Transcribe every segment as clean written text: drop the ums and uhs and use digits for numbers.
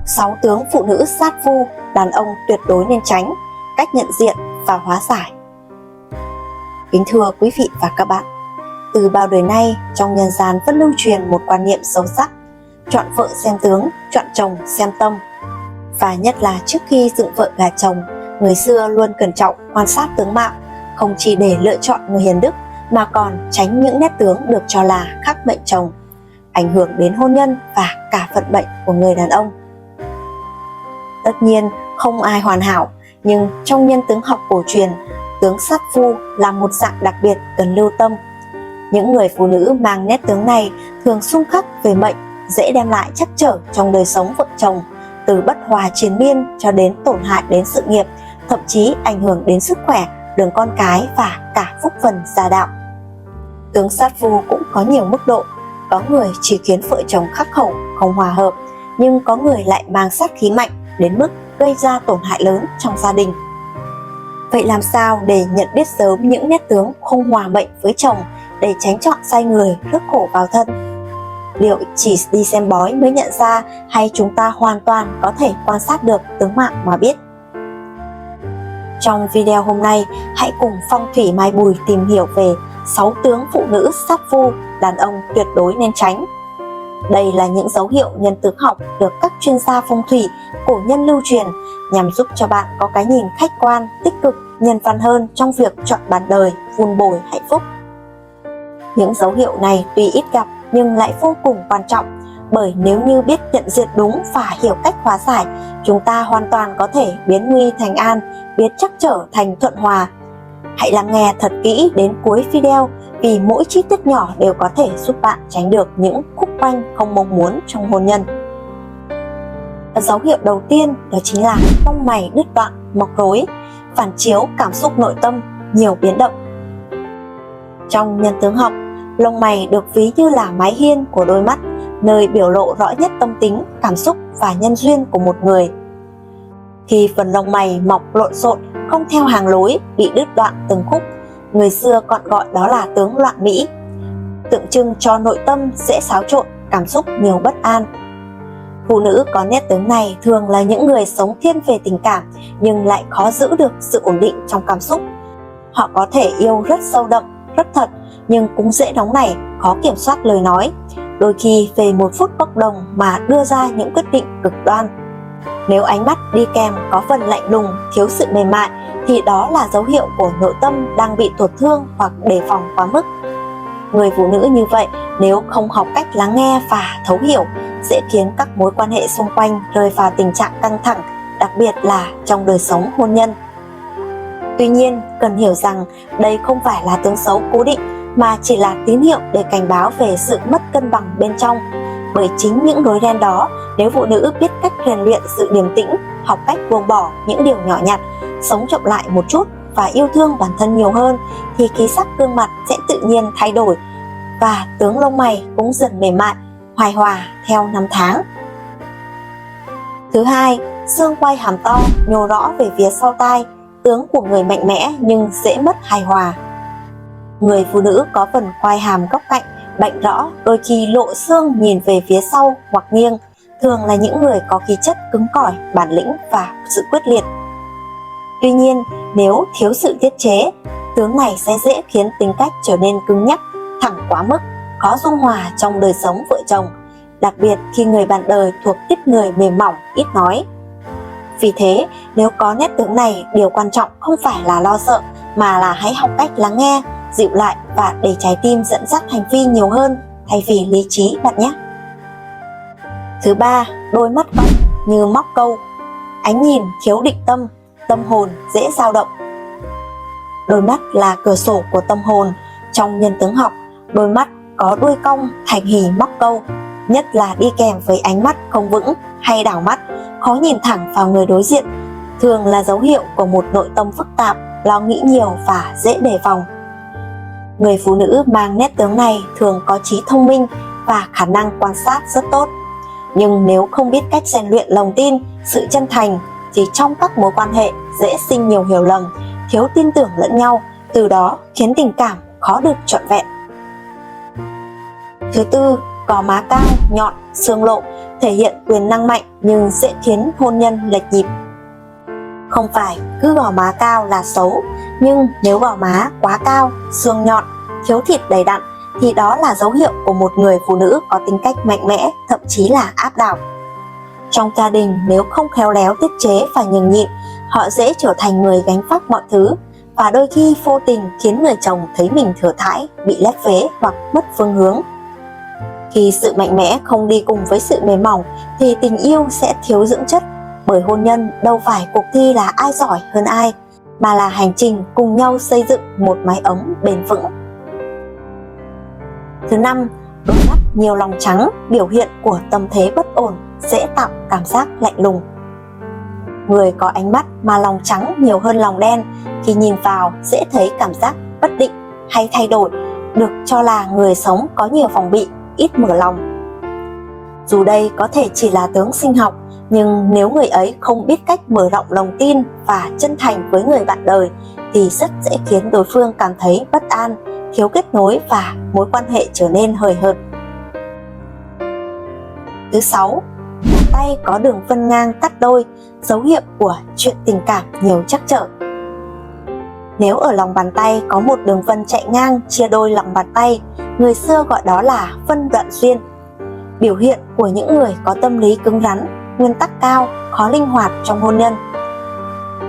6 tướng phụ nữ sát phu, đàn ông tuyệt đối nên tránh, cách nhận diện và hóa giải. Kính thưa quý vị và các bạn, từ bao đời nay trong nhân gian vẫn lưu truyền một quan niệm sâu sắc: chọn vợ xem tướng, chọn chồng xem tâm. Và nhất là trước khi dựng vợ gả chồng, người xưa luôn cẩn trọng quan sát tướng mạo, không chỉ để lựa chọn người hiền đức mà còn tránh những nét tướng được cho là khắc mệnh chồng, ảnh hưởng đến hôn nhân và cả vận mệnh của người đàn ông. Tất nhiên không ai hoàn hảo, nhưng trong nhân tướng học cổ truyền, tướng sát phu là một dạng đặc biệt cần lưu tâm. Những người phụ nữ mang nét tướng này thường xung khắc về mệnh, dễ đem lại trắc trở trong đời sống vợ chồng, từ bất hòa triền miên cho đến tổn hại đến sự nghiệp, thậm chí ảnh hưởng đến sức khỏe, đường con cái và cả phúc phần gia đạo. Tướng sát phu cũng có nhiều mức độ, có người chỉ khiến vợ chồng khắc khẩu, không hòa hợp, nhưng có người lại mang sát khí mạnh đến mức gây ra tổn hại lớn trong gia đình. Vậy làm sao để nhận biết sớm những nét tướng không hòa mệnh với chồng để tránh chọn sai người rước khổ vào thân? Liệu chỉ đi xem bói mới nhận ra, hay chúng ta hoàn toàn có thể quan sát được tướng mạo mà biết? Trong video hôm nay, hãy cùng Phong thủy Mai Bùi tìm hiểu về 6 tướng phụ nữ sát phu, đàn ông tuyệt đối nên tránh. Đây là những dấu hiệu nhân tướng học được các chuyên gia phong thủy cổ nhân lưu truyền nhằm giúp cho bạn có cái nhìn khách quan, tích cực, nhân văn hơn trong việc chọn bạn đời, vun bồi hạnh phúc. Những dấu hiệu này tuy ít gặp nhưng lại vô cùng quan trọng, bởi nếu như biết nhận diện đúng và hiểu cách hóa giải, chúng ta hoàn toàn có thể biến nguy thành an, biến trắc trở thành thuận hòa. Hãy lắng nghe thật kỹ đến cuối video, vì mỗi chi tiết nhỏ đều có thể giúp bạn tránh được những khúc quanh không mong muốn trong hôn nhân. Dấu hiệu đầu tiên đó chính là lông mày đứt đoạn, mọc rối, phản chiếu cảm xúc nội tâm, nhiều biến động. Trong nhân tướng học, lông mày được ví như là mái hiên của đôi mắt, nơi biểu lộ rõ nhất tâm tính, cảm xúc và nhân duyên của một người. Khi phần lông mày mọc lộn xộn, không theo hàng lối, bị đứt đoạn từng khúc, người xưa còn gọi đó là tướng loạn mỹ, tượng trưng cho nội tâm dễ xáo trộn, cảm xúc nhiều bất an. Phụ nữ có nét tướng này thường là những người sống thiên về tình cảm nhưng lại khó giữ được sự ổn định trong cảm xúc. Họ có thể yêu rất sâu đậm, rất thật, nhưng cũng dễ nóng nảy, khó kiểm soát lời nói, đôi khi về một phút bốc đồng mà đưa ra những quyết định cực đoan. Nếu ánh mắt đi kèm có phần lạnh lùng, thiếu sự mềm mại, thì đó là dấu hiệu của nội tâm đang bị tổn thương hoặc đề phòng quá mức. Người phụ nữ như vậy nếu không học cách lắng nghe và thấu hiểu, sẽ khiến các mối quan hệ xung quanh rơi vào tình trạng căng thẳng, đặc biệt là trong đời sống hôn nhân. Tuy nhiên, cần hiểu rằng đây không phải là tướng xấu cố định, mà chỉ là tín hiệu để cảnh báo về sự mất cân bằng bên trong. Bởi chính những rối ren đó, nếu phụ nữ biết cách rèn luyện sự điềm tĩnh, học cách buông bỏ những điều nhỏ nhặt, sống chậm lại một chút và yêu thương bản thân nhiều hơn, thì khí sắc gương mặt sẽ tự nhiên thay đổi, và tướng lông mày cũng dần mềm mại, hài hòa theo năm tháng. Thứ hai, xương quai hàm to, nhô rõ về phía sau tai, tướng của người mạnh mẽ nhưng dễ mất hài hòa. Người phụ nữ có phần quai hàm góc cạnh, bệnh rõ, đôi khi lộ xương nhìn về phía sau hoặc nghiêng, thường là những người có khí chất cứng cỏi, bản lĩnh và sự quyết liệt. Tuy nhiên, nếu thiếu sự tiết chế, tướng này sẽ dễ khiến tính cách trở nên cứng nhắc, thẳng quá mức, khó dung hòa trong đời sống vợ chồng, đặc biệt khi người bạn đời thuộc tiếp người mềm mỏng, ít nói. Vì thế, nếu có nét tướng này, điều quan trọng không phải là lo sợ, mà là hãy học cách lắng nghe, dịu lại và để trái tim dẫn dắt hành vi nhiều hơn thay vì lý trí bạn nhé. Thứ ba, đôi mắt cong như móc câu, ánh nhìn thiếu định tâm, tâm hồn dễ dao động. Đôi mắt là cửa sổ của tâm hồn. Trong nhân tướng học, đôi mắt có đuôi cong thành hình móc câu, nhất là đi kèm với ánh mắt không vững hay đảo mắt, khó nhìn thẳng vào người đối diện, thường là dấu hiệu của một nội tâm phức tạp, lo nghĩ nhiều và dễ đề phòng. Người phụ nữ mang nét tướng này thường có trí thông minh và khả năng quan sát rất tốt. Nhưng nếu không biết cách rèn luyện lòng tin, sự chân thành, thì trong các mối quan hệ dễ sinh nhiều hiểu lầm, thiếu tin tưởng lẫn nhau, từ đó khiến tình cảm khó được trọn vẹn. Thứ tư, có má cao, nhọn, xương lộ, thể hiện quyền năng mạnh nhưng dễ khiến hôn nhân lệch nhịp. Không phải cứ gò má cao là xấu, nhưng nếu gò má quá cao, xương nhọn, thiếu thịt đầy đặn thì đó là dấu hiệu của một người phụ nữ có tính cách mạnh mẽ, thậm chí là áp đảo. Trong gia đình nếu không khéo léo tiết chế và nhường nhịn, họ dễ trở thành người gánh vác mọi thứ, và đôi khi vô tình khiến người chồng thấy mình thừa thãi, bị lép vế hoặc mất phương hướng. Khi sự mạnh mẽ không đi cùng với sự mềm mỏng thì tình yêu sẽ thiếu dưỡng chất, bởi hôn nhân đâu phải cuộc thi là ai giỏi hơn ai, mà là hành trình cùng nhau xây dựng một mái ấm bền vững. Thứ năm, đôi mắt nhiều lòng trắng, biểu hiện của tâm thế bất ổn, dễ tạo cảm giác lạnh lùng. Người có ánh mắt mà lòng trắng nhiều hơn lòng đen, khi nhìn vào dễ thấy cảm giác bất định hay thay đổi, được cho là người sống có nhiều phòng bị, ít mở lòng. Dù đây có thể chỉ là tướng sinh học, nhưng nếu người ấy không biết cách mở rộng lòng tin và chân thành với người bạn đời thì rất dễ khiến đối phương cảm thấy bất an, thiếu kết nối và mối quan hệ trở nên hời hợt. Thứ sáu, bàn tay có đường phân ngang cắt đôi, dấu hiệu của chuyện tình cảm nhiều trắc trở. Nếu ở lòng bàn tay có một đường vân chạy ngang chia đôi lòng bàn tay, người xưa gọi đó là phân đoạn duyên, biểu hiện của những người có tâm lý cứng rắn, nguyên tắc cao, khó linh hoạt trong hôn nhân.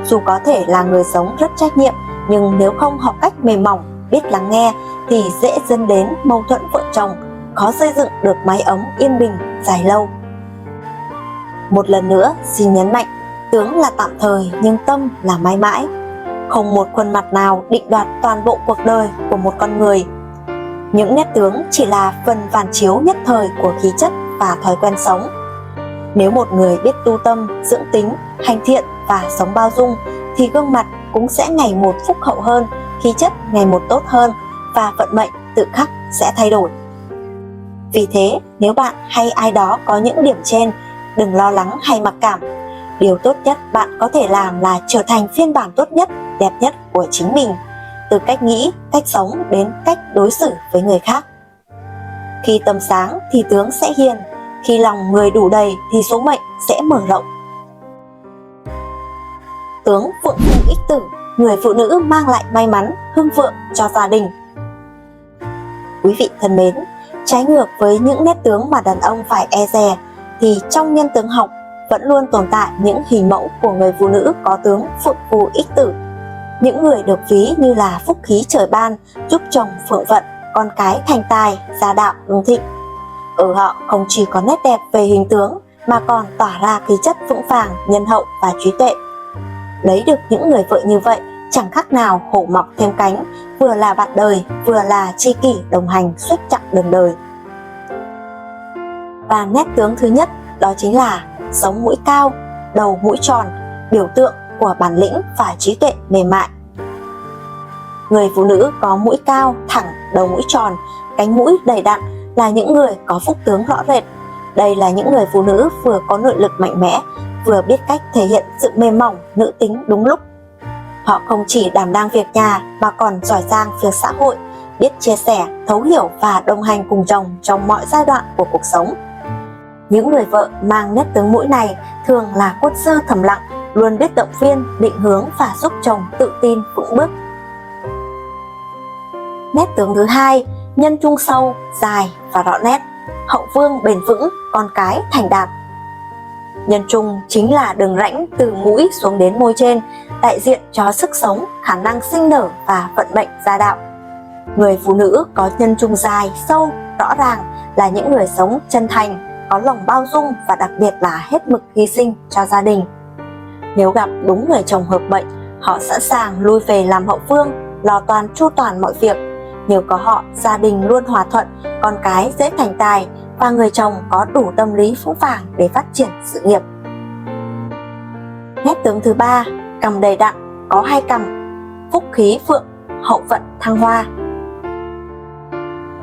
Dù có thể là người sống rất trách nhiệm, nhưng nếu không học cách mềm mỏng, biết lắng nghe thì dễ dẫn đến mâu thuẫn vợ chồng, khó xây dựng được mái ấm yên bình dài lâu. Một lần nữa xin nhấn mạnh, tướng là tạm thời nhưng tâm là mãi mãi. Không một khuôn mặt nào định đoạt toàn bộ cuộc đời của một con người. Những nét tướng chỉ là phần phản chiếu nhất thời của khí chất và thói quen sống. Nếu một người biết tu tâm, dưỡng tính, hành thiện và sống bao dung thì gương mặt cũng sẽ ngày một phúc hậu hơn, khí chất ngày một tốt hơn và vận mệnh tự khắc sẽ thay đổi. Vì thế, nếu bạn hay ai đó có những điểm trên, đừng lo lắng hay mặc cảm. Điều tốt nhất bạn có thể làm là trở thành phiên bản tốt nhất, đẹp nhất của chính mình, từ cách nghĩ, cách sống đến cách đối xử với người khác. Khi tâm sáng thì tướng sẽ hiền, khi lòng người đủ đầy thì số mệnh sẽ mở rộng. Tướng vượng phu ích tử, người phụ nữ mang lại may mắn, hưng vượng cho gia đình. Quý vị thân mến, trái ngược với những nét tướng mà đàn ông phải e dè, thì trong nhân tướng học vẫn luôn tồn tại những hình mẫu của người phụ nữ có tướng phượng phù ích tử. Những người được ví như là phúc khí trời ban, giúp chồng phượng vận, con cái thành tài, gia đạo hưng thịnh. Ở họ không chỉ có nét đẹp về hình tướng mà còn tỏa ra khí chất vững vàng, nhân hậu và trí tuệ. Lấy được những người vợ như vậy chẳng khác nào hổ mọc thêm cánh, vừa là bạn đời, vừa là tri kỷ đồng hành suốt chặng đường đời. Và nét tướng thứ nhất đó chính là sống mũi cao, đầu mũi tròn, biểu tượng của bản lĩnh và trí tuệ mềm mại. Người phụ nữ có mũi cao, thẳng, đầu mũi tròn, cánh mũi đầy đặn là những người có phúc tướng rõ rệt. Đây là những người phụ nữ vừa có nội lực mạnh mẽ, vừa biết cách thể hiện sự mềm mỏng, nữ tính đúng lúc. Họ không chỉ đảm đang việc nhà mà còn giỏi giang việc xã hội, biết chia sẻ, thấu hiểu và đồng hành cùng chồng trong mọi giai đoạn của cuộc sống. Những người vợ mang nét tướng mũi này thường là quân sư thầm lặng, luôn biết động viên, định hướng và giúp chồng tự tin vững bước. Nét tướng thứ hai, nhân trung sâu, dài và rõ nét, hậu phương bền vững, con cái thành đạt. Nhân trung chính là đường rãnh từ mũi xuống đến môi trên, đại diện cho sức sống, khả năng sinh nở và vận mệnh gia đạo. Người phụ nữ có nhân trung dài, sâu, rõ ràng là những người sống chân thành, có lòng bao dung và đặc biệt là hết mực hy sinh cho gia đình. Nếu gặp đúng người chồng hợp mệnh, họ sẵn sàng lui về làm hậu phương, lo toan chu toàn mọi việc. Nhờ có họ, gia đình luôn hòa thuận, con cái dễ thành tài và người chồng có đủ tâm lý vững vàng để phát triển sự nghiệp. Nét tướng thứ ba, cằm đầy đặn, có hai cằm, phúc khí phượng, hậu vận thăng hoa.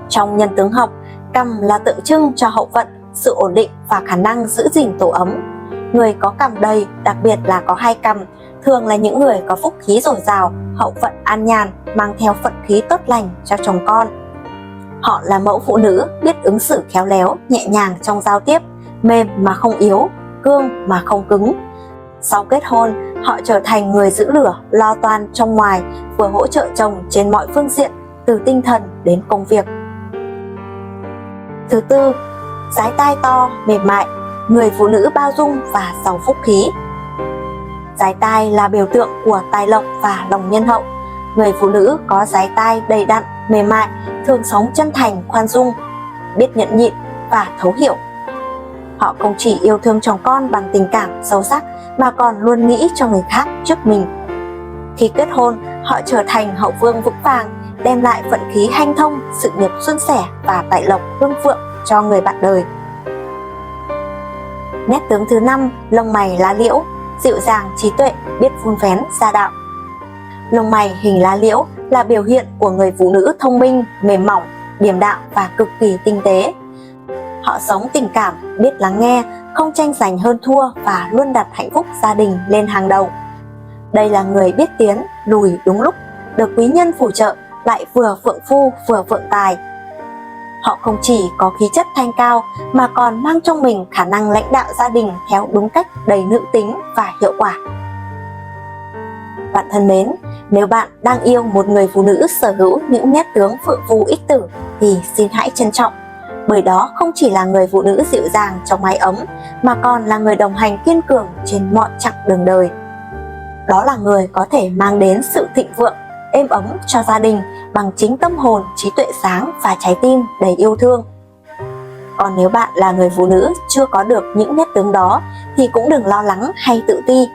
Trong nhân tướng học, cằm là tượng trưng cho hậu vận, sự ổn định và khả năng giữ gìn tổ ấm. Người có cằm đầy, đặc biệt là có hai cằm, thường là những người có phúc khí dồi dào, hậu vận an nhàn, mang theo phận khí tốt lành cho chồng con. Họ là mẫu phụ nữ biết ứng xử khéo léo, nhẹ nhàng trong giao tiếp, mềm mà không yếu, cương mà không cứng. Sau kết hôn, họ trở thành người giữ lửa, lo toan trong ngoài, vừa hỗ trợ chồng trên mọi phương diện, từ tinh thần đến công việc. Thứ tư, dái tai to, mềm mại, người phụ nữ bao dung và giàu phúc khí. Dái tai là biểu tượng của tài lộc và lòng nhân hậu. Người phụ nữ có dái tai đầy đặn, mềm mại, thường sống chân thành, khoan dung, biết nhẫn nhịn và thấu hiểu. Họ không chỉ yêu thương chồng con bằng tình cảm sâu sắc mà còn luôn nghĩ cho người khác trước mình. Khi kết hôn, họ trở thành hậu phương vững vàng, đem lại vận khí hanh thông, sự nghiệp suôn sẻ và tài lộc hương phượng cho người bạn đời. Nét tướng thứ năm, lông mày lá liễu, dịu dàng trí tuệ, biết vun vén gia đạo. Lông mày hình lá liễu là biểu hiện của người phụ nữ thông minh, mềm mỏng, điềm đạm và cực kỳ tinh tế. Họ sống tình cảm, biết lắng nghe, không tranh giành hơn thua và luôn đặt hạnh phúc gia đình lên hàng đầu. Đây là người biết tiến, lùi đúng lúc, được quý nhân phù trợ, lại vừa phượng phu vừa vượng tài. Họ không chỉ có khí chất thanh cao mà còn mang trong mình khả năng lãnh đạo gia đình theo đúng cách đầy nữ tính và hiệu quả. Bạn thân mến, nếu bạn đang yêu một người phụ nữ sở hữu những nét tướng phượng phu ích tử thì xin hãy trân trọng, bởi đó không chỉ là người phụ nữ dịu dàng trong mái ấm mà còn là người đồng hành kiên cường trên mọi chặng đường đời. Đó là người có thể mang đến sự thịnh vượng, êm ấm cho gia đình bằng chính tâm hồn, trí tuệ sáng và trái tim đầy yêu thương. Còn nếu bạn là người phụ nữ chưa có được những nét tướng đó thì cũng đừng lo lắng hay tự ti.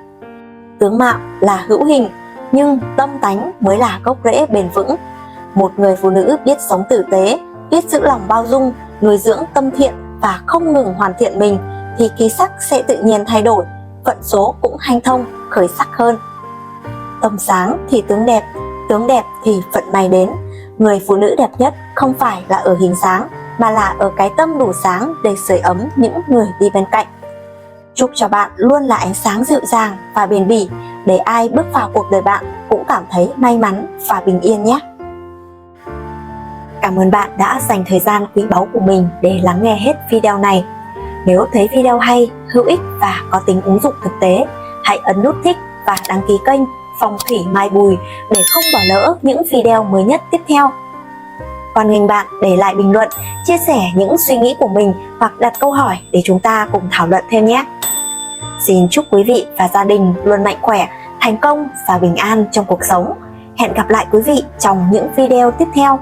Tướng mạo là hữu hình, nhưng tâm tánh mới là gốc rễ bền vững. Một người phụ nữ biết sống tử tế, biết giữ lòng bao dung, nuôi dưỡng tâm thiện và không ngừng hoàn thiện mình thì khí sắc sẽ tự nhiên thay đổi, vận số cũng hanh thông, khởi sắc hơn. Tâm sáng thì tướng đẹp thì vận may đến. Người phụ nữ đẹp nhất không phải là ở hình dáng mà là ở cái tâm đủ sáng để sưởi ấm những người đi bên cạnh. Chúc cho bạn luôn là ánh sáng dịu dàng và bền bỉ để ai bước vào cuộc đời bạn cũng cảm thấy may mắn và bình yên nhé. Cảm ơn bạn đã dành thời gian quý báu của mình để lắng nghe hết video này. Nếu thấy video hay, hữu ích và có tính ứng dụng thực tế, hãy ấn nút thích và đăng ký kênh Phong thủy Mai Bùi để không bỏ lỡ những video mới nhất tiếp theo. Hoan nghênh bạn để lại bình luận, chia sẻ những suy nghĩ của mình hoặc đặt câu hỏi để chúng ta cùng thảo luận thêm nhé. Xin chúc quý vị và gia đình luôn mạnh khỏe, thành công và bình an trong cuộc sống. Hẹn gặp lại quý vị trong những video tiếp theo.